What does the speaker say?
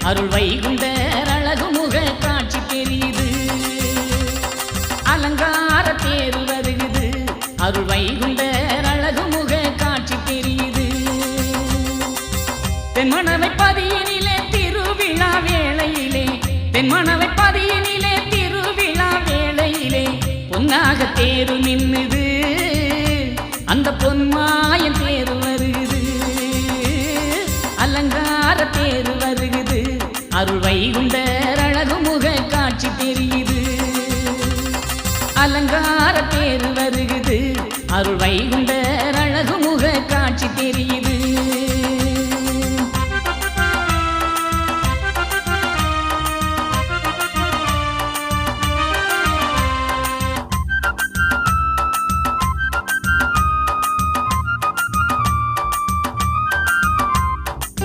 அருள் வைகுண்டர் அழகு முக காட்சி தெரியுது அலங்கார தேர் வருகுது அருள் வைகுண்டர் அழகு முக காட்சி தெரியுது தென்மனவை பதியினிலே திருவிழா வேளையிலே தென்மனவை பதியினிலே திருவிழா வேளையிலே பொன்னாக தேரு நின்னுது அந்த பொன்மாயன் தேரு வருகுது அலங்கார தேரு வருகுது அருள் வைகுண்டர் அழகு முக காட்சி தெரியுது அலங்கார தேரு வருகுது அருள் வைகுண்டர்